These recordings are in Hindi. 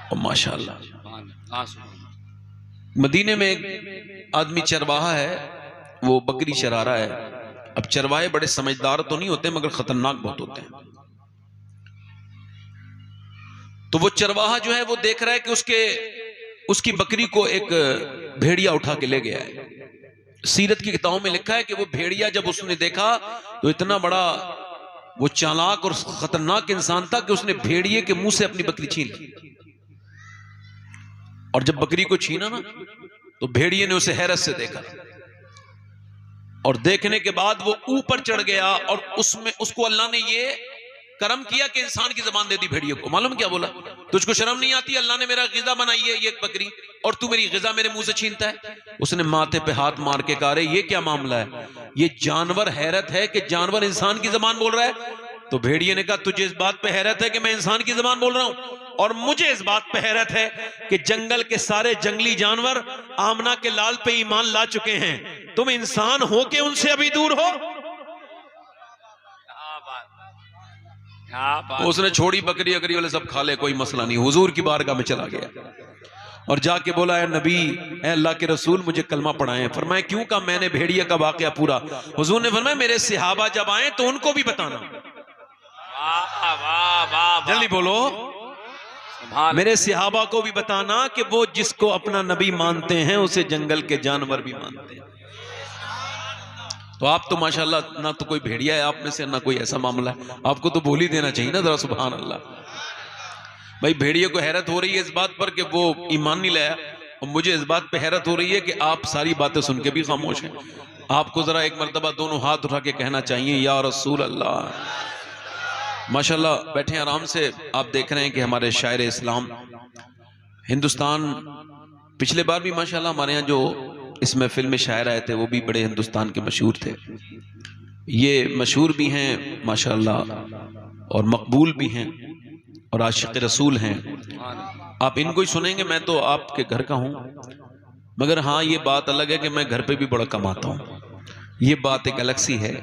और माशाअल्लाह मदीने में एक आदमी चरवाहा है, वो बकरी चरा रहा है। अब चरवाहे बड़े समझदार तो नहीं होते मगर खतरनाक बहुत होते हैं। तो वो चरवाहा जो है वो देख रहा है कि उसकी बकरी को एक भेड़िया उठा के ले गया है। सीरत की किताबों में लिखा है कि वो भेड़िया जब उसने देखा तो इतना बड़ा वो चालाक और खतरनाक इंसान था कि उसने भेड़िए के मुंह से अपनी बकरी छीन ली। और जब बकरी को छीना ना तो भेड़िए ने उसे हैरत से देखा और देखने के बाद वो ऊपर चढ़ गया और उसमें उसको अल्लाह ने ये करम किया कि इंसान की जबान दे दी भेड़िए को। मालूम क्या बोला? तुझको शर्म नहीं आती? अल्लाह ने मेरा गिजा बनाई है ये एक बकरी और तू मेरी गिजा मेरे मुंह से छीनता है। उसने माथे पे हाथ मार के कहा, ये क्या मामला है? ये जानवर हैरत है कि जानवर इंसान की जबान बोल रहा है। तो भेड़िए ने कहा, तुझे इस बात पे हैरत है कि मैं इंसान की जबान बोल रहा हूं, और मुझे इस बात पे हैरत है कि जंगल के सारे जंगली जानवर आमना के लाल पे ईमान ला चुके हैं, तुम इंसान हो के उनसे अभी दूर हो। उसने छोड़ी बकरी अकरी वाले सब खा ले, कोई मसला नहीं। हुजूर की बारगाह में चला गया और जाके बोला, ए नबी, ए अल्लाह के रसूल, मुझे कलमा पढ़ाएं। फरमाया क्यों? का मैंने भेड़िया का वाकया पूरा। हुजूर ने फरमाया मेरे सहाबा जब आए तो उनको भी बताना। जल्दी बोलो, मेरे सहाबा को भी बताना कि वो जिसको अपना नबी मानते हैं उसे जंगल के जानवर भी मानते हैं। तो आप तो माशाल्लाह ना तो कोई भेड़िया है आप में से, ना कोई ऐसा मामला है, आपको तो बोल ही देना चाहिए ना जरा, सुभान अल्लाह। भाई भेड़िए को हैरत हो रही है इस बात पर कि वो ईमान नहीं लाया, और मुझे इस बात पे हैरत हो रही है कि आप सारी बातें सुन के भी खामोश हैं। आपको जरा एक मर्तबा दोनों हाथ उठा के कहना चाहिए, या रसूल अल्लाह। माशाल्लाह बैठे आराम से। आप देख रहे हैं कि हमारे शायर इस्लाम हिंदुस्तान, पिछले बार भी माशाल्लाह हमारे यहाँ जो इस महफिल में शायर आए थे वो भी बड़े हिंदुस्तान के मशहूर थे। ये मशहूर भी हैं माशाल्लाह और मकबूल भी हैं और आशिक़ रसूल हैं। आप इनको ही सुनेंगे। मैं तो आपके घर का हूँ, मगर हाँ ये बात अलग है कि मैं घर पे भी बड़ा कमाता हूँ, ये बात एक अलग सी है,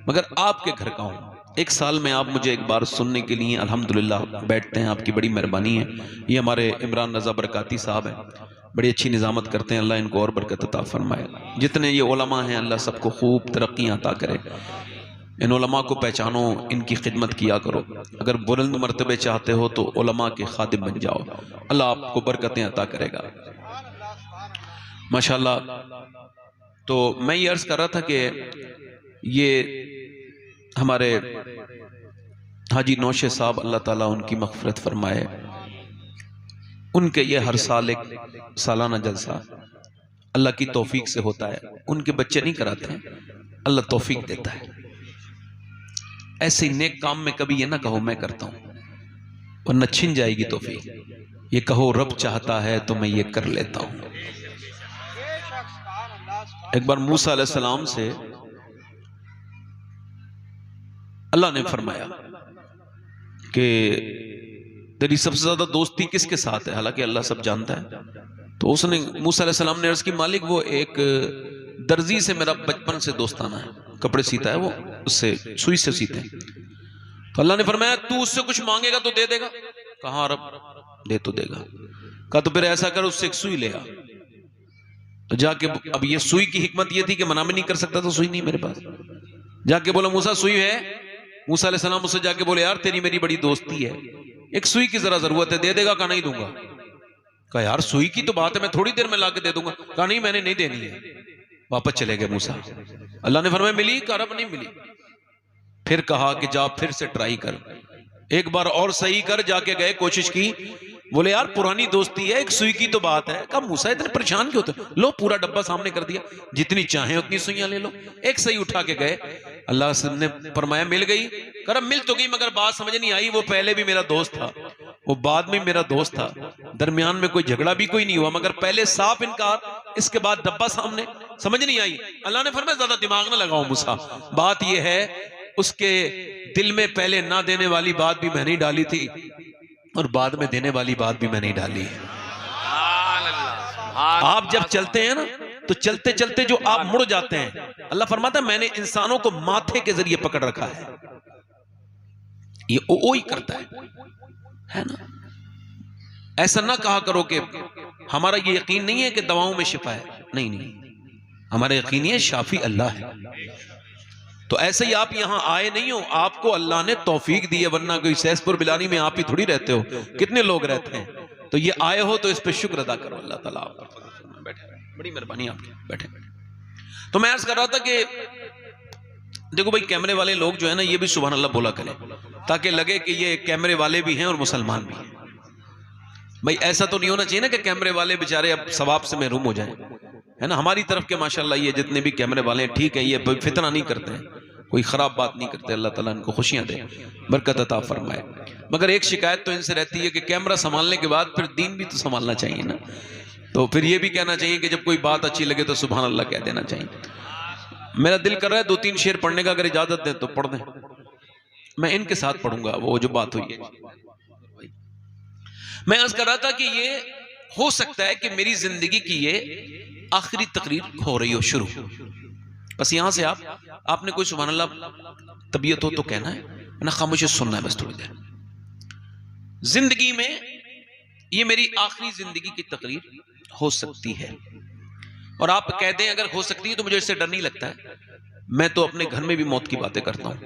मगर आपके घर का हूँ। एक साल में आप मुझे एक बार सुनने के लिए अल्हम्दुलिल्लाह बैठते हैं, आपकी बड़ी मेहरबानी है। ये हमारे इमरान रज़ा बरकाती साहब हैं, बड़ी अच्छी निज़ामत करते हैं, अल्लाह इनको और बरकत अता फरमाए। जितने ये उलमा हैं अल्लाह सबको खूब तरक्कियाँ अता करे। इन उलमा को पहचानो, इनकी खिदमत किया करो। अगर बुलंद मर्तबे चाहते हो तो उलमा के खादिम बन जाओ, अल्लाह आपको बरकतें अता करेगा माशाल्लाह। तो मैं ये अर्ज़ कर रहा था कि ये हमारे हाजी नौशे साहब, अल्लाह ताला उनकी मग़फ़िरत फरमाए, उनके ये हर साल एक सालाना जलसा अल्लाह की तौफीक से होता है। उनके बच्चे नहीं कराते हैं, अल्लाह तौफीक देता है। ऐसे नेक काम में कभी ये ना कहो मैं करता हूं, वरना छिन जाएगी तौफीक। ये कहो रब चाहता है तो मैं ये कर लेता हूं। एक बार मूसा अलैहिस्सलाम से अल्लाह ने फरमाया कि तेरी सबसे ज्यादा दोस्ती किसके साथ है, हालांकि अल्लाह सब जानता है। तो उसने मूसा अलैहिस्सलाम ने अर्ज़ की, मालिक वो एक दर्जी से मेरा बचपन से दोस्ताना है, कपड़े सीता है वो, उससे सुई से सीते हैं। तो अल्लाह ने फरमाया तू उससे कुछ मांगेगा तो दे देगा? कहा रब दे तो देगा। कहा तो फिर ऐसा कर, उससे एक सुई ले आ। तो जाके, अब ये सुई की हिकमत ये थी कि मना भी नहीं कर सकता, तो सुई नहीं मेरे पास। जाके बोला मूसा सुई है? मूसा अलैहिस्सलाम उससे जाके बोले यार तेरी मेरी बड़ी दोस्ती है, एक सुई की जरा जरूरत है, दे देगा? कहा नहीं दूंगा। कहा यार सुई की तो बात है, मैं थोड़ी देर में लाके दे दूंगा। कहा नहीं मैंने नहीं देनी है। वापस चले गए मूसा। अल्लाह ने फरमाया मिली? कहा रब नहीं मिली। फिर कहा कि जा फिर से ट्राई कर, एक बार और सही कर। जाके गए, कोशिश की, बोले यार पुरानी दोस्ती है, एक सुई की तो बात है। कहा मूसा इतने परेशान क्यों होते? लो पूरा डब्बा सामने कर दिया, जितनी चाहे उतनी सुइयां ले लो। एक सही उठा के गए, अल्लाह ने फरमाया मिल गई। कर मिल तो गई मगर बात समझ नहीं आई, वो पहले भी मेरा दोस्त था, वो बाद में मेरा दोस्त था, दरमियान में कोई झगड़ा भी कोई नहीं हुआ, मगर पहले साफ इनकार, इसके बाद डब्बा सामने, समझ नहीं आई। अल्लाह ने फरमाया ज्यादा दिमाग ना लगाओ मूसा, बात यह है उसके दिल में पहले ना देने वाली बात भी मैंने डाली थी और बाद में देने वाली बात भी मैंने डाली है। आप जब चलते हैं ना तो चलते चलते जो आप मुड़ जाते हैं, अल्लाह फरमाता है मैंने इंसानों को माथे के जरिए पकड़ रखा है, ये ओ ही करता है ना। ऐसा ना कहा करो कि हमारा ये यकीन नहीं है कि दवाओं में शिफा है, नहीं नहीं, हमारा यकीन है शाफी अल्लाह है। तो ऐसे ही आप यहां आए नहीं हो, आपको अल्लाह ने तौफीक दी है, वरना कोई सैसपुर बिलानी में आप ही थोड़ी रहते हो, कितने लोग रहते हैं। तो ये आए हो तो इस पे शुक्र अदा करो अल्लाह ताला। बैठे, बड़ी मेहरबानी आपकी, बैठे। तो मैं अर्ज कर रहा था कि देखो भाई, कैमरे वाले लोग जो है ना, ये भी सुभान अल्लाह बोला करें, ताकि लगे कि ये कैमरे वाले भी हैं और मुसलमान भी हैं। भाई ऐसा तो नहीं होना चाहिए ना कि कैमरे वाले बेचारे अब सवाब से महरूम हो जाएं, है ना। हमारी तरफ के माशाल्लाह ये जितने भी कैमरे वाले हैं ठीक है, ये फितना नहीं करते हैं, कोई ख़राब बात नहीं करते, अल्लाह ताला इनको खुशियां दे, बरकत अता फरमाए। मगर एक शिकायत तो इनसे रहती है कि कैमरा संभालने के बाद फिर दीन भी तो संभालना चाहिए ना। तो फिर ये भी कहना चाहिए कि जब कोई बात अच्छी लगे तो सुभान अल्लाह कह देना चाहिए। मेरा दिल कर रहा है 2-3 शेर पढ़ने का, अगर इजाजत दें तो पढ़ दें। मैं इनके साथ पढ़ूंगा वो जो बात हुई है। मैं अर्ज कर रहा था कि ये हो सकता है कि मेरी जिंदगी की ये आखिरी तकरीर हो रही हो शुरू, बस यहां से आपने कोई सुभान अल्लाह तबीयत हो तो कहना है ना, खामोशी सुनना है बस थोड़ी देर। जिंदगी में ये मेरी आखिरी जिंदगी की तकरीर हो सकती है, और आप कह दें अगर हो सकती है तो मुझे इससे डर नहीं लगता है। मैं तो अपने घर में भी मौत की बातें करता हूं,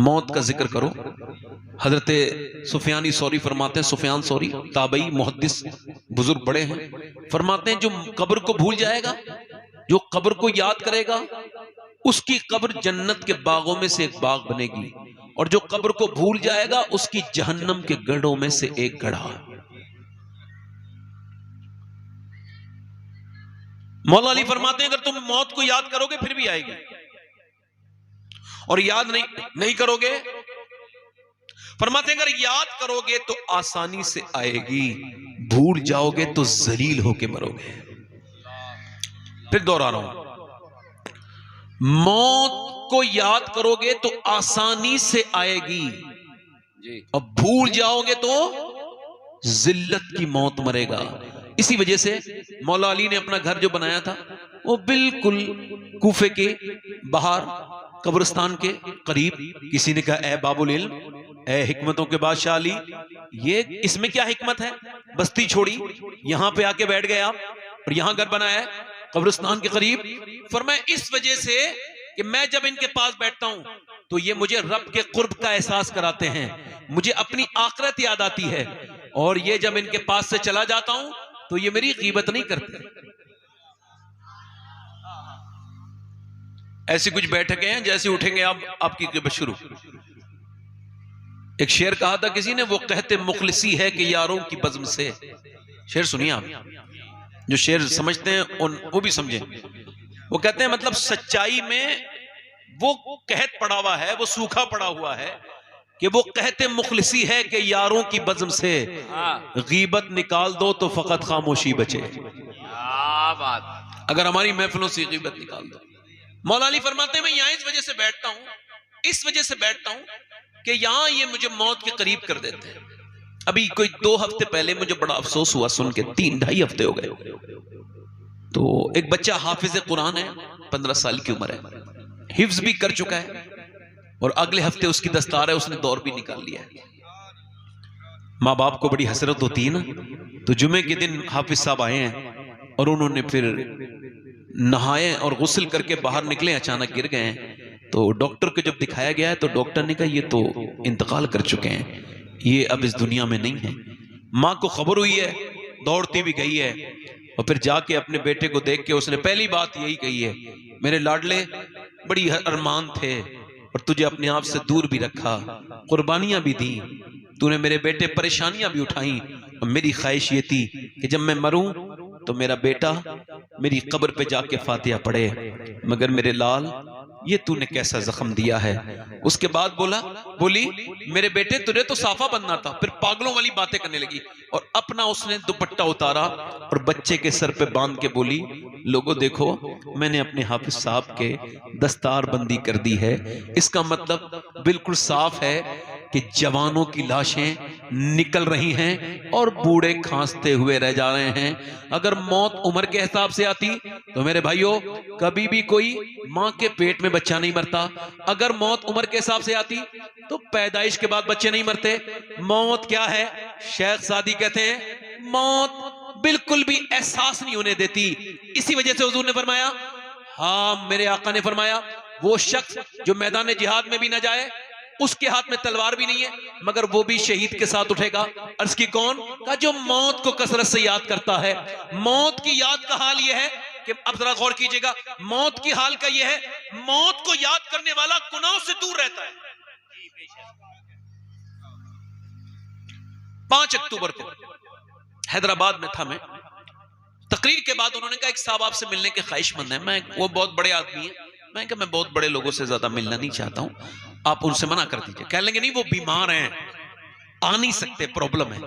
मौत का जिक्र करो। हजरत सुफियानी सौरी फरमाते हैं, सुफियान सौरी ताबई मुहद्दिस बुजुर्ग बड़े हैं, फरमाते हैं जो कब्र को भूल जाएगा, जो कब्र को याद करेगा, उसकी कब्र जन्नत के बागों में से एक बाग बनेगी, और जो कब्र को भूल जाएगा उसकी जहन्नम के गढ़ों में से एक गढ़ा। मौला अली फरमाते हैं अगर तुम मौत को याद करोगे फिर भी आएगी, और याद नहीं करोगे, फरमाते हैं अगर याद करोगे तो आसानी से आएगी, भूल जाओगे तो जलील होके मरोगे। फिर दोहरा रहा हूं, मौत को याद करोगे तो आसानी से आएगी, और भूल जाओगे तो जिल्लत की मौत मरेगा। इसी वजह से मौला अली ने अपना घर जो बनाया था वो बिल्कुल कूफे के बाहर कब्रिस्तान के करीब। किसी ने कहा ए बाबुल इल्म, ए हिकमतों के बादशाह अली, ये इसमें क्या हिकमत है, बस्ती छोड़ी यहां पे आके बैठ गए आप और यहां घर बनाया है कब्रिस्तान के करीब। फरमाया इस वजह से कि मैं जब इनके पास बैठता हूं तो ये मुझे रब के कुर्ब का एहसास कराते हैं, मुझे अपनी आखिरत याद आती है, और ये जब इनके पास से चला जाता हूं तो ये मेरी गीबत नहीं करते। ऐसी कुछ बैठकें हैं जैसे उठेंगे आप, आपकी गीबत शुरू। एक शेर कहा था किसी ने, वो कहते मुखलिसी है कि यारों की बज़्म से। शेर सुनिए आप, जो शेर समझते हैं वो भी समझें। वो कहते हैं मतलब सच्चाई में वो कहत पड़ा हुआ है, वो सूखा पड़ा हुआ है कि वो कहते मुखलिसी है कि यारों की बज़्म से गीबत निकाल दो तो फकत खामोशी बचे। अगर हमारी महफिलों से गीबत निकाल दो। मौला अली फरमाते हैं मैं यहां इस वजह से बैठता हूं, इस वजह से बैठता हूं कि यहां ये मुझे मौत के करीब कर देते हैं। अभी कोई 2 हफ्ते पहले मुझे बड़ा अफसोस हुआ सुन के, 3-2.5 हफ्ते हो गए। तो एक बच्चा हाफिज कुरान है, 15 साल की उम्र है, हिफ्ज भी कर चुका है, और अगले हफ्ते उसकी दस्तार है, उसने दौर भी निकाल लिया है। माँ बाप को बड़ी हसरत होती है ना। तो जुमे के दिन हाफिज साहब आए हैं और उन्होंने फिर नहाए और गुस्ल करके बाहर निकले, अचानक गिर गए हैं। तो डॉक्टर को जब दिखाया गया है तो डॉक्टर ने कहा ये तो इंतकाल कर चुके हैं, ये अब इस दुनिया में नहीं है। माँ को खबर हुई है, दौड़ती भी गई है, और फिर जाके अपने बेटे को देख के उसने पहली बात यही कही है, मेरे लाडले बड़ी अरमान थे और तुझे अपने आप से दूर भी रखा, कुर्बानियां भी दी, तूने मेरे बेटे परेशानियां भी उठाई, और मेरी ख्वाहिश ये थी कि जब मैं मरूं तो मेरा बेटा मेरी कब्र पे जाके फातिहा पढ़े, मगर मेरे लाल ये तूने कैसा जख्म दिया है। उसके बाद बोली मेरे बेटे तुझे तो साफा बनना था। फिर पागलों वाली बातें करने लगी और अपना उसने दुपट्टा उतारा और बच्चे के सर पे बांध के बोली, लोगों देखो मैंने अपने हाफिज साहब के दस्तार बंदी कर दी है। इसका मतलब बिल्कुल साफ है कि जवानों की लाशें निकल रही हैं और बूढ़े खांसते हुए रह जा रहे हैं। अगर मौत उम्र के हिसाब से आती तो मेरे भाइयों कभी भी कोई मां के पेट में बच्चा नहीं मरता। अगर मौत उम्र के हिसाब से आती तो पैदाइश के बाद बच्चे नहीं मरते। मौत क्या है? शेख सादी कहते हैं मौत बिल्कुल भी एहसास नहीं होने देती। इसी वजह से हुजूर ने फरमाया, हाँ मेरे आका ने फरमाया, वो शख्स जो मैदान जिहाद में भी ना जाए, उसके हाथ में तलवार भी नहीं है, मगर वो भी शहीद के साथ उठेगा। अर्ज की कौन? का जो मौत को कसरत से याद करता है। मौत की याद का हाल यह है कि अब जरा गौर कीजिएगा, मौत की हाल का यह है, मौत को याद करने वाला गुनाहों से दूर रहता है। 5 अक्टूबर को हैदराबाद में था मैं, तकरीर के बाद उन्होंने कहा एक साहब आपसे मिलने के ख्वाहिशमंद है। मैं, वो बहुत बड़े आदमी है, मैं कहा मैं बहुत बड़े लोगों से ज्यादा मिलना नहीं चाहता हूं, आप उनसे मना कर दीजिए। कह लेंगे नहीं वो बीमार हैं, आ नहीं सकते, प्रॉब्लम है।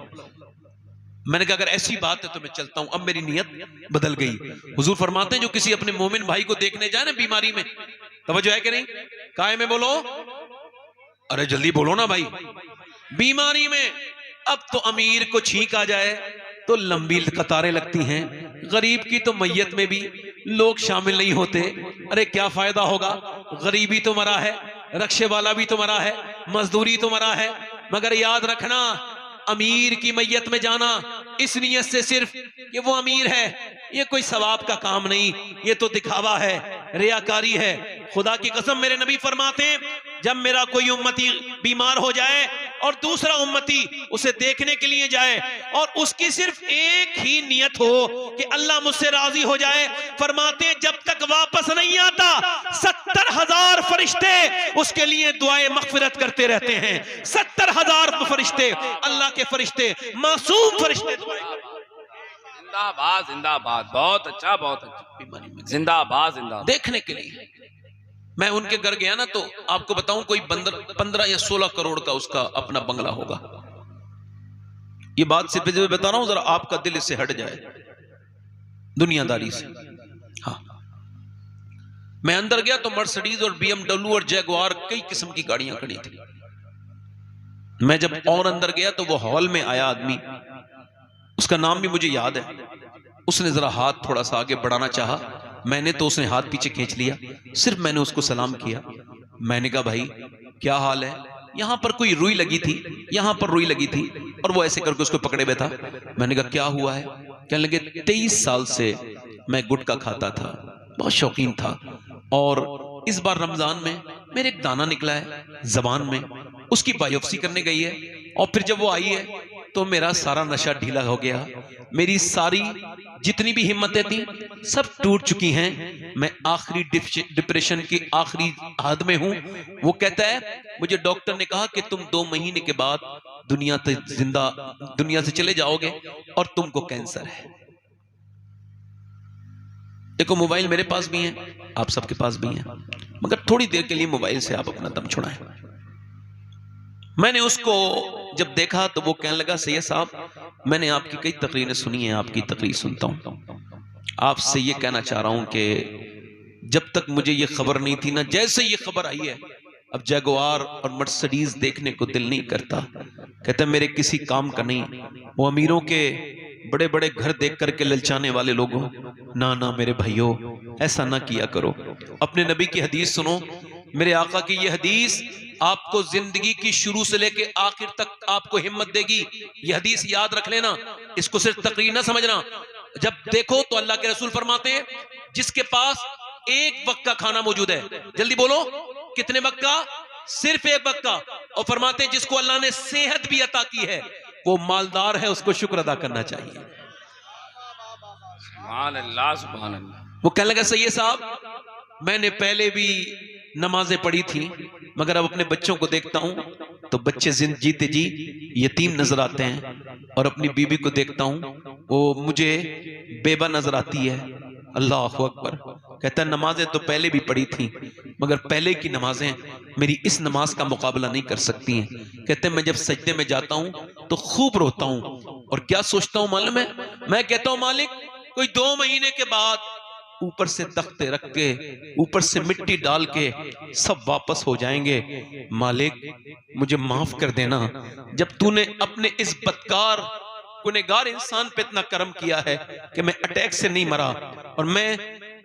मैंने कहा अगर ऐसी बात है तो मैं चलता हूं। अब मेरी नीयत बदल गई। हुजूर फरमाते हैं जो किसी अपने मोमिन भाई को देखने जाए ना बीमारी में, तवज्जो है कि नहीं? काहे में बोलो, अरे जल्दी बोलो ना भाई। बीमारी में अब तो अमीर को छींक आ जाए तो लंबी कतारें लगती हैं, गरीब की तो मैयत में भी लोग शामिल नहीं होते। अरे क्या फायदा होगा, गरीबी तो मरा है, रक्षे वाला भी तो मरा है, मजदूरी तो मरा है, मगर याद रखना अमीर की मैयत में जाना इस नियत से सिर्फ कि वो अमीर है, ये कोई सवाब का काम नहीं, ये तो दिखावा है, रियाकारी है। खुदा की कसम मेरे नबी फरमाते हैं जब मेरा कोई उम्मती बीमार हो जाए और दूसरा उम्मती उसे देखने के लिए जाए और उसकी सिर्फ एक ही नियत हो कि अल्लाह मुझसे राजी हो जाए, फरमाते हैं जब तक वापस नहीं आता 70,000 फरिश्ते उसके लिए दुआए मगफिरत करते रहते हैं। 70,000 फरिश्ते, अल्लाह के फरिश्ते, मासूम फरिश्ते दुआएं करते। जिंदाबाद जिंदाबाद, बहुत अच्छा बहुत अच्छा, जिंदाबाद जिंदाबाद। देखने के लिए मैं उनके घर गया ना तो आपको बताऊं कोई 15 या 16 करोड़ का उसका अपना बंगला होगा। ये बात सिर्फ बता रहा हूं जरा आपका दिल इससे हट जाए दुनियादारी से। हाँ, मैं अंदर गया तो मर्सिडीज और BMW और जैगुआर कई किस्म की गाड़ियां खड़ी थी। मैं जब और अंदर गया तो वो हॉल में आया आदमी, उसका नाम भी मुझे याद है। उसने जरा हाथ थोड़ा सा आगे बढ़ाना चाहा, मैंने तो उसने हाथ पीछे खींच लिया। सिर्फ मैंने उसको सलाम किया। मैंने कहा भाई क्या हाल है? यहां पर कोई रुई लगी थी, यहां पर रुई लगी थी, और वो ऐसे करके उसको पकड़े बैठा। मैंने कहा क्या हुआ है? कहने लगे 23 साल से मैं गुटखा खाता था, बहुत शौकीन था, और इस बार रमजान में मेरे एक दाना निकला है जबान में, उसकी बायोप्सी करने गई है, और फिर जब वो आई है तो मेरा सारा नशा ढीला हो गया, मेरी सारी जितनी भी हिम्मतें थी सब टूट चुकी हैं, मैं आखिरी डिप्रेशन की आखिरी हद में हूं। वो कहता है मुझे डॉक्टर ने कहा कि तुम 2 महीने के बाद दुनिया से चले जाओगे और तुमको कैंसर है। देखो मोबाइल मेरे पास भी है, आप सबके पास भी है, मगर थोड़ी देर के लिए मोबाइल से आप अपना दम छुड़ाएं। मैंने उसको जब देखा तो वो कहने लगा सैयद साहब मैंने आपकी कई तकरीरें सुनी हैं, आपकी तकरीर सुनता हूं, आपसे ये कहना चाह रहा हूं कि जब तक मुझे ये खबर नहीं थी ना, जैसे ये खबर आई है अब जैगुआर और मर्सिडीज देखने को दिल नहीं करता। कहते मेरे किसी काम का नहीं, वो अमीरों के बड़े बड़े घर देख करके ललचाने वाले लोगों, ना ना मेरे भाइयों ऐसा ना किया करो। अपने नबी की हदीस सुनो, मेरे आका की ये हदीस आपको जिंदगी की शुरू से लेके आखिर तक आपको हिम्मत देगी। ये हदीस याद रख लेना, इसको सिर्फ तकरीर ना समझना। जब देखो तो अल्लाह के रसूल फरमाते हैं जिसके पास एक वक्त का खाना मौजूद है, जल्दी बोलो कितने वक्त का? सिर्फ एक वक्त का। और फरमाते हैं जिसको अल्लाह ने सेहत भी अता की है वो मालदार है, उसको शुक्र अदा करना चाहिए। सुभान अल्लाह सुभान अल्लाह। वो कहने लगा सैयद साहब मैंने पहले भी नमाजें पढ़ी थी, मगर अब अपने बच्चों को देखता हूं तो बच्चे जीते जी यतीम नजर आते हैं, और अपनी बीबी को देखता हूं वो मुझे बेबा नजर आती है। अल्लाह अकबर। कहता है नमाजें तो पहले भी पढ़ी थी, मगर पहले की नमाजें मेरी इस नमाज का मुकाबला नहीं कर सकती हैं। कहते हैं मैं जब सजदे में जाता हूं तो खूब रोता हूं, और क्या सोचता हूं मालूम है? मैं कहता हूं मालिक कोई 2 महीने के बाद ऊपर से तख्ते रख के, ऊपर से मिट्टी डाल के सब वापस हो जाएंगे। मालिक मुझे माफ कर देना, जब तूने अपने इस बदकार गुनहगार इंसान पे इतना करम किया है कि मैं अटैक से नहीं मरा और मैं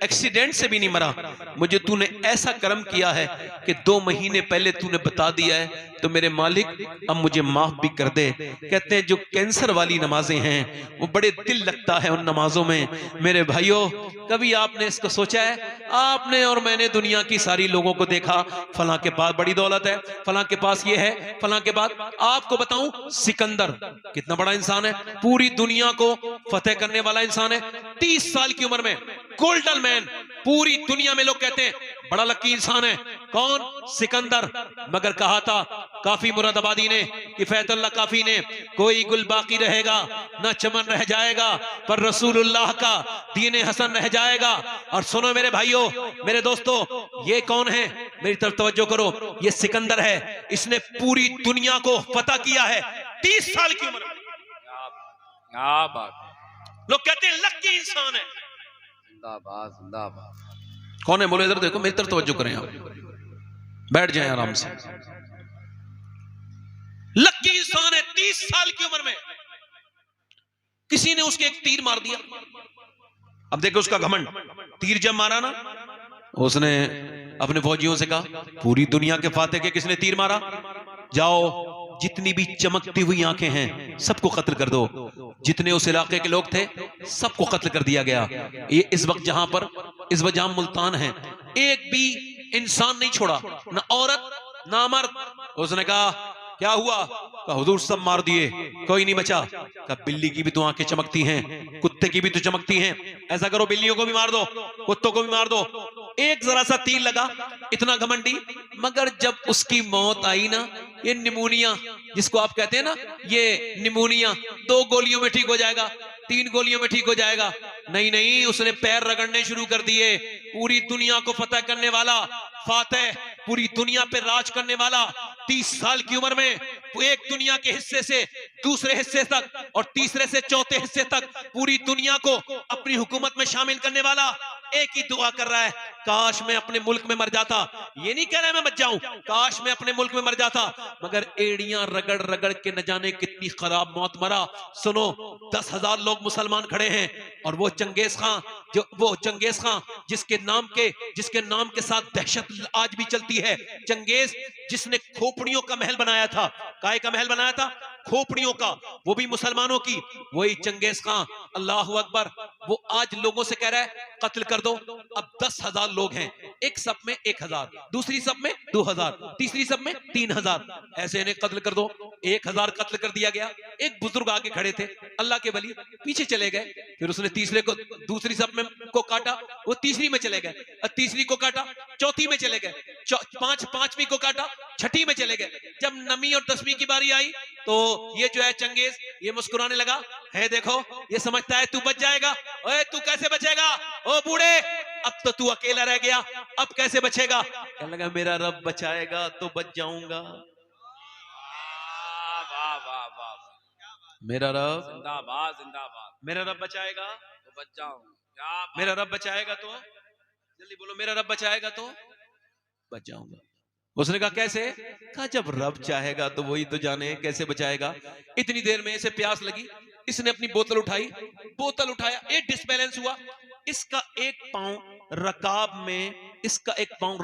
एक्सीडेंट से भी नहीं मरा, मुझे तूने ऐसा करम किया है कि 2 महीने पहले तूने बता दिया है, तो मेरे मालिक अब मुझे माफ भी कर दे। कहते हैं जो कैंसर वाली नमाजें हैं वो बड़े दिल लगता है उन नमाजों में। मेरे भाइयों, कभी आपने इसको सोचा है? आपने और मैंने दुनिया की सारी लोगों को देखा, फलां के पास बड़ी दौलत है, फलां के पास ये है, फलां के पास। आपको बताऊं, सिकंदर कितना बड़ा इंसान है, पूरी दुनिया को फतेह करने वाला इंसान है। 30 साल की उम्र में गोल्डन मैन, पूरी दुनिया में लोग कहते हैं बड़ा लकी इंसान है। कौन? सिकंदर। मगर कहा था काफी मुरादाबादी ने, किफायतुल्लाह काफी ने, कोई गुल बाकी रहेगा ना चमन रह जाएगा, पर रसूलुल्लाह का दीन हसन रह जाएगा। और सुनो मेरे भाइयों, मेरे दोस्तों, ये कौन है? मेरी तरफ तवज्जो करो, ये सिकंदर है। इसने पूरी दुनिया को फतह किया है 30 साल की उम्र में। क्या बात, लोग कहते हैं लकी इंसान है। जिंदाबाद जिंदाबाद। कौन है? बोलो, इधर देखो, मेरी तरफ तवज्जो करें, आप बैठ जाएं आराम से। लकी इंसान है 30 साल की उम्र में। किसी ने उसके एक तीर मार दिया। अब देखो उसका घमंड, तीर जब मारा ना, उसने अपने फौजियों से कहा पूरी दुनिया के फातेह के किसने तीर मारा, जाओ जितनी भी चमकती हुई आंखें हैं सबको कत्ल कर दो। जितने उस इलाके के लोग थे सबको कत्ल कर दिया गया। ये इस वक्त जहां पर, इस वक्त जहां मुल्तान है, एक भी इंसान नहीं छोड़ा, ना औरत ना मर्द। उसने कहा क्या हुआ? कहा हुजूर सब मार दिए, कोई नहीं बचा। कहा बिल्ली की भी तो आंखें चमकती हैं, कुत्ते की भी तो चमकती हैं, ऐसा करो बिल्लियों को भी मार दो, कुत्तों को भी मार दो। एक जरा सा तीर लगा, इतना घमंडी। मगर जब उसकी मौत आई ना, ये निमोनिया जिसको आप कहते हैं ना, ये निमोनिया 2 गोलियों में ठीक हो जाएगा, 3 गोलियों में ठीक हो जाएगा। नहीं नहीं, उसने पैर रगड़ने शुरू कर दिए। पूरी दुनिया को फतह करने वाला फातेह, पूरी दुनिया पे राज करने वाला, 30 साल की उम्र में एक दुनिया के हिस्से से दूसरे हिस्से तक और तीसरे से चौथे हिस्से तक पूरी दुनिया को अपनी हुकूमत में शामिल करने वाला, एक ही दुआ कर रहा है, काश मैं अपने मुल्क में मर जाता। ये नहीं कह रहा मैं बच जाऊं, काश मैं अपने मुल्क में मर जाता। मगर एड़ियां रगड़ रगड़ के न जाने कितनी खराब मौत मरा। सुनो, 10,000 लोग मुसलमान खड़े हैं और वो चंगेज खां, जिसके नाम के साथ दहशत आज भी चलती है। चंगेज जिसने खोपड़ियों का महल बनाया था, काय का महल बनाया था? खोपड़ियों का, वो भी मुसलमानों की। वही चंगेज खां, अल्लाह अकबर, वो आज लोगों से कह रहा है कत्ल कर दो। अब 10,000 लोग हैं, एक सब में 1,000, दूसरी सब में 2,000, तीसरी सब में 3,000, ऐसे इन्हें कत्ल कर दो। 1,000 कत्ल कर दिया गया। एक बुजुर्ग आगे खड़े थे, अल्लाह के वली, पीछे चले गए। फिर उसने तीसरे को, दूसरी सब में को काटा, वो तीसरी में चले गए, तीसरी को काटा, चौथी में चले गए, पांचवी को काटा, छठी में चले गए। जब 9वीं और 10वीं की बारी आई तो ये जो है चंगेज, ये मुस्कुराने लगा है, देखो ये समझता है तू बच जाएगा। ओए तू कैसे बचेगा? ओ बूढ़े, अब तो तू अकेला रह गया, अब कैसे बचेगा? कहने लगा मेरा रब बचाएगा तो बच जाऊंगा। वाह वाह वाह, मेरा रब जिंदाबाद जिंदाबाद। मेरा रब बचाएगा तो बच जाऊंगा, मेरा रब बचाएगा तो, जल्दी बोलो, मेरा रब बचाएगा तो बच जाऊंगा। उसने कहा कैसे? कहा जब रब चाहेगा तो वही तो जाने कैसे बचाएगा। इतनी देर में इसे प्यास लगी, इसने अपनी बोतल उठाई, बोतल उठाया, एक डिसबैलेंस हुआ, इसका एक पांव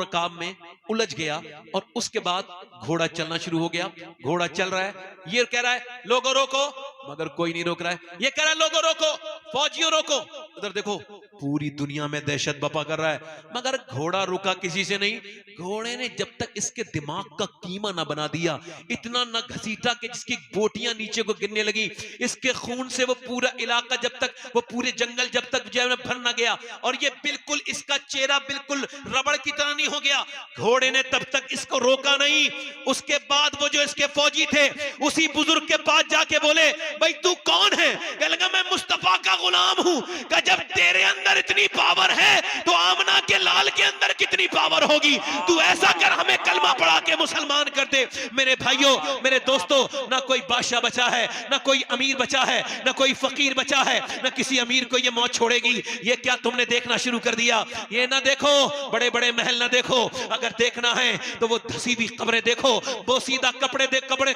रकाब में उलझ गया और उसके बाद घोड़ा चलना शुरू हो गया। घोड़ा चल रहा है, ये कह रहा है लोगों रोको, मगर कोई नहीं रोक रहा है। ये कह रहा है लोगों रोको, फौजियों रोको। उधर देखो पूरी दुनिया में दहशत बपा कर रहा है, मगर घोड़ा रुका किसी से नहीं। घोड़े ने जब तक इसके दिमाग का कीमा ना बना दिया, इतना ना घसीटा कि जिसकी बोटियां नीचे को गिरने लगी, इसके खून से वो पूरा इलाका, जब तक वो पूरे जंगल जब तक जो है भर ना गया, और ये बिल्कुल इसका चेहरा बिल्कुल रबड़ की तरह नहीं हो गया। घोड़े ने तब तक इसको रोका नहीं। उसके बाद वो जो इसके फौजी थे उसी बुजुर्ग के पास जाके बोले भाई तू कौन है? कहने लगा मैं मुस्तफा का गुलाम हूं। कहा जब तेरे अंदर इतनी पावर है तो आमना के लाल के अंदर कितनी पावर होगी। तू ऐसा कर, हमें कलमा पढ़ा के मुसलमान कर दे। मेरे भाइयों, मेरे दोस्तों, ना कोई बादशाह बचा है, ना कोई अमीर बचा है, ना कोई फकीर बचा है, ना किसी अमीर को ये मौत छोड़ेगी। ये क्या तुमने देखना शुरू कर दिया? ये ना देखो, बड़े बड़े महल ना देखो, अगर देखना है तो वो धसी हुई कब्रें देखो, बोसीदा कपड़े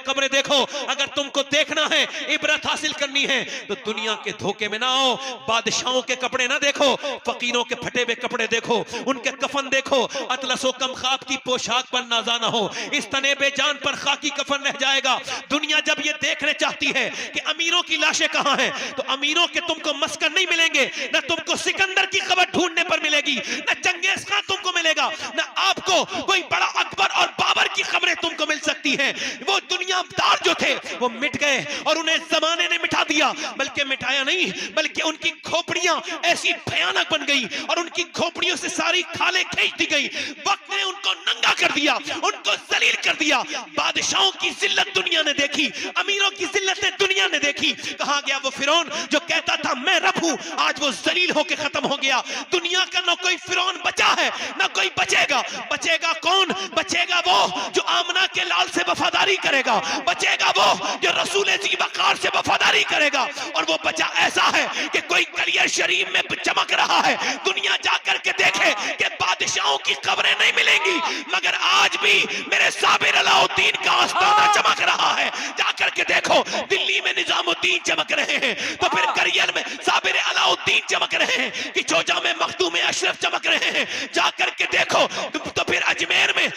कब्रें देखो। अगर तुमको देखना है, इबरत हासिल करनी है, तो दुनिया के धोखे में ना आओ। बादशाहों के कपड़े ना देखो, फकीरों के फटे हुए कपड़े देखो, उनके कफन देखो। अतलसो कम खाक की पोशाक पर नाजा ना हो, इस तने बेजान पर खाकी कफन रह जाएगा। दुनिया जब ये देखने चाहती है कि अमीरों की लाशें कहां हैं, तो अमीरों के तुमको मस्कन नहीं मिलेंगे, ना तुमको सिकंदर की खबर ढूंढने पर मिलेगी, ना चंगेज खान तुमको मिलेगा, ना आपको कोई बड़ा अकबर और बाबर की खबरें तुमको मिल सकती हैं। वो दुनियादार जो थे वो मिट गए और उन्हें जमाने ने मिटा दिया। बल्कि मिटाया नहीं, बल्कि उनकी खोपड़ियां ऐसी भयानक बन गई और उनकी खोपड़ियों से सारी खालें खींच दी गई। वक्त ने उनको नंगा कर दिया, उनको जलील कर दिया। बादशाहों की जिल्लत दुनिया ने देखी, अमीरों की जिल्लत दुनिया ने देखी। कहां गया वो फिरौन जो कहता था मैं रब हूं? आज वो जलील होकर खत्म हो गया। दुनिया का ना कोई फिरौन बचा है, ना कोई बचेगा। बचेगा कौन? बचेगा वो जो आमना के लाल से वफादारी करेगा, बचेगा वो जो रसूल जी वकार से वफादारी करेगा। और वो बचा ऐसा है कि कोई कलियर शरीफ में चमक रहा है, दुनिया जाकर के देखे कि बादशाहों की खबरें नहीं मिलेंगी, मगर आज भी मेरे साबिर अलाउद्दीन का आस्ताना चमक रहा है। जाकर के देखो, दिल्ली में निजामुद्दीन चमक रहे हैं, तो फिर करियर में साबिर अलाउद्दीन चमक रहे हैं, कि चोजा में मखदूम अशरफ चमक रहे हैं। जाकर के देखो तो फिर अजमेर में